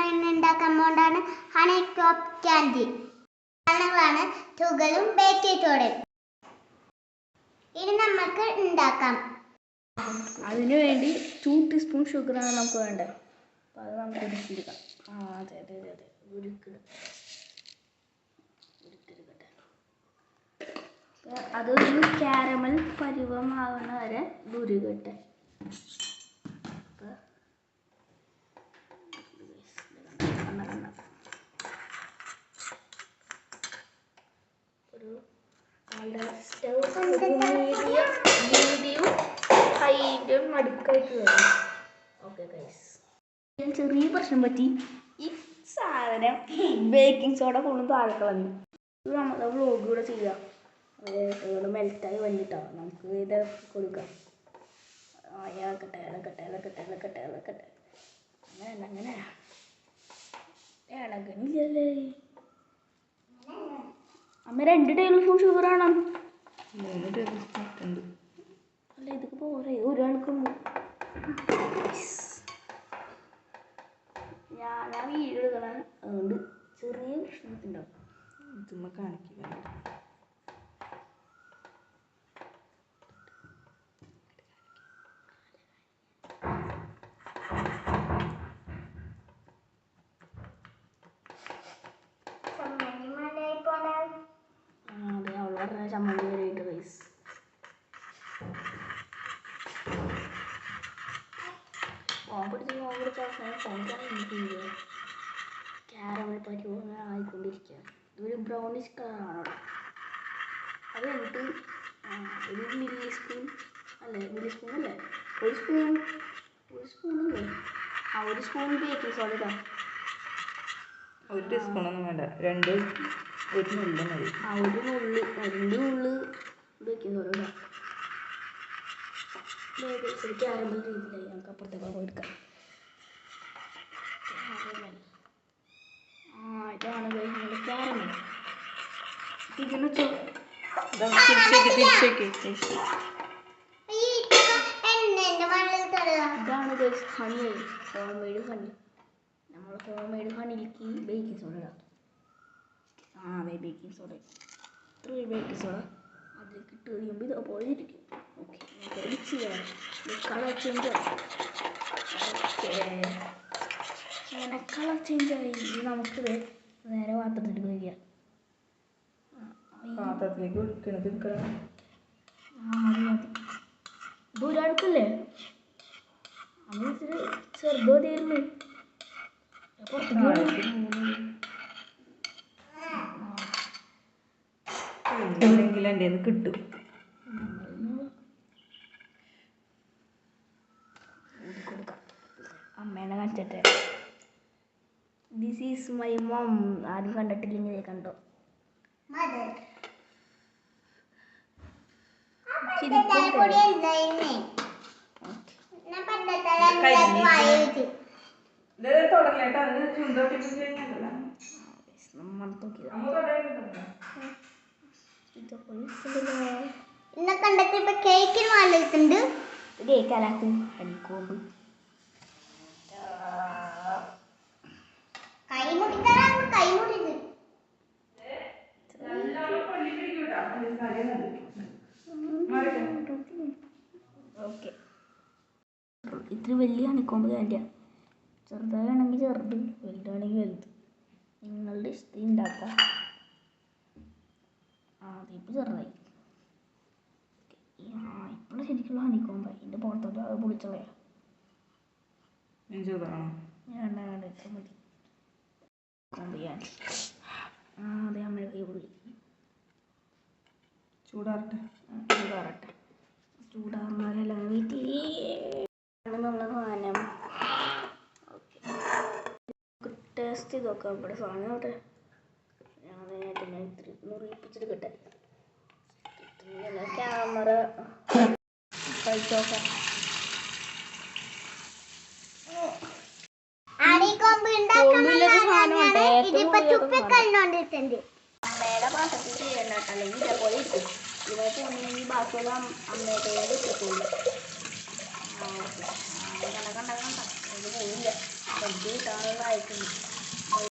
ഇന്ന് ഉണ്ടാക്കാൻ പോണ്ടാണ് honey crop candy. സാധനങ്ങളാണ് തുകലും ബേക്കിംഗ് സോഡയും. ഇനി നമുക്ക് ഉണ്ടാക്കാം. അതിന് വേണ്ടി 2 ടീസ്പൂൺ ഷുഗറാണ് നമുക്ക് വേണ്ടത്. അപ്പോൾ അത് നമുക്ക് ഉരുക്കിയെടുക്കാം. അതെ ഉരുക്കിയെടുക്കട്ടെ. അതൊരു കാരമൽ പരുവമാകുന്ന വരെ ഉരുകട്ടെ. മീഡിയം ഹൈറ്റും നടുക്കായിട്ട് വരും. ഓക്കെ ഗൈസ്, ഞാൻ ചെറിയ പ്രശ്നം പറ്റി. ഈ സാധനം ബേക്കിംഗ് സോഡ ഫുള്ളും താഴെ കളഞ്ഞു. ഇത് നമ്മുടെ വ്ലോഗ് കൂടെ ചെയ്യാം. അത് മെൽറ്റായി വന്നിട്ടാണ് നമുക്ക് ഇത് കൊടുക്കാം. ഇളക്കട്ടെ. അങ്ങനെ ഇളകണില്ലല്ലേ അമ്മ? 2 ടേബിൾ സ്പൂൺ ഷുഗറാണ്. 3 ടേബിൾ സ്പൂൺ ഉണ്ട്. അല്ല, ഇതൊക്കെ പോരെ, ഒരാൾക്കുണ്ട്. ഞാൻ വീഡിയോ എടുക്കണം, അതുകൊണ്ട് ചെറിയ പ്രശ്നത്തിണ്ടാവും. ഇതുമ്മ കാണിക്കുക. ചമ്മന്തി വരെയിട്ട് റൈസ്. ക്യാരമൽ പരിവം ആയിക്കൊണ്ടിരിക്കുക. ഇതൊരു ബ്രൗണിഷ് കളറാണ് അവിടെ. അത് കഴിഞ്ഞിട്ട് ഒരു മില്ലി സ്പൂൺ അല്ലേ, ഒരു സ്പൂണല്ലേ, ഒരു സ്പൂൺ ബേക്കിംഗ് സോഡ ഇടാം. 1 ടീസ്പൂണൊന്നും വേണ്ട, 1 നുള്ളു മതി. ഒരു നുള്ളു ബേക്കിംഗ് സോഡ ഇടാം. ക്യാരമൽ രീതിയിലായി. നമുക്ക് അപ്പുറത്തേക്ക് പോയി എടുക്കാം. ഇതാണ് ക്യാരമൽ. ഇതിന് ഇതാണ് ഹണി, ഹോംമെയ്ഡ് ഹണി. നമ്മൾ ഹോംമെയ്ഡ് ഹണിയിലേക്ക് ബേക്കിംഗ് സോഡ ഇടാം. അതെ, ബേക്കിംഗ് സോഡ. ഇത്രയും ബേക്കിംഗ് സോഡ അതിലേക്ക് ഇട്ട് കഴിയുമ്പോൾ ഇതേപോലെ ഇരിക്കും. ഓക്കെ, നമുക്ക് മിക്സ് ചെയ്യാം. കളർ ചേഞ്ച് ആയി. ഓക്കെ, അങ്ങനെ കളർ ചേഞ്ച് ആയി. നമുക്കിത് നേരെ പാത്രത്തിലേക്ക് വയ്ക്കാം. പാത്രത്തിലേക്ക് ഒഴിക്കണത് മതി. ഇതൊരാൾക്കല്ലേ, അന്ന് ഇച്ചിരി ചെറുതോ തീരുന്നു. എവിടെയെങ്കിലും എൻ്റെ കയ്യിൽ കിട്ടും. അമ്മേനെ കാണിച്ചിട്ട്, ദിസ് ഈസ് മൈ മോം. ആരും കണ്ടിട്ടില്ലെങ്കിൽ കണ്ടോ. ഇന്നെ കണ്ടിട്ട് ഇപ്പൊ കേക്കിന് വാങ്ങിയിട്ടുണ്ട്. കേക്കാലാക്കും അടിക്കോമ്പ്. ഓക്കെ, ഇത്തിരി വലിയ ഹണിക്കോമ്പ് വേണ്ടിയാണ്. ചെറുതാണെങ്കിൽ ചെറുത്, വലുതാണെങ്കിൽ വലുത്. നിങ്ങളുടെ ഇഷ്ടം ഉണ്ടാക്കാം. അതിപ്പോൾ ചെറുതായി. ഇപ്പോൾ ശരിക്കുള്ള ഹണിക്കോമ്പായി. ഇതിൻ്റെ പുറത്തോട്ട് അത് പൊളിച്ചളയാ. വേണ്ട, ഇത്ര മതി. കോമ്പ് ചെയ്യാൻ. അതെ, അമ്മയുടെ കൈ പൊളി. ചൂടാറട്ടെ. ചൂടാറുന്നവരെല്ലാം വീട്ടിലുള്ള സാധനം. ഓക്കെ, ടേസ്റ്റ് ചെയ്ത് നോക്കാം. ഇവിടെ സാധനം അവിടെ ഞാൻ ഇത്തിരി മുറിയിപ്പിച്ചെടുക്കട്ടെ. ക്യാമറ കഴിച്ചു നോക്കാം. അമ്മയുടെ പാത്രത്തിൽ ചെയ്യണ്ട, അല്ലെങ്കിൽ ഇതേപോലെ ഇരിക്കും. ഇതിനെ പോണെങ്കിൽ ബാക്കിയുള്ള അമ്മയുടെ ഇട്ടിട്ടുണ്ട്. കണ്ട ഇത് പോയില്ല. അത് കിട്ടാനുള്ള ആയിട്ടുണ്ട്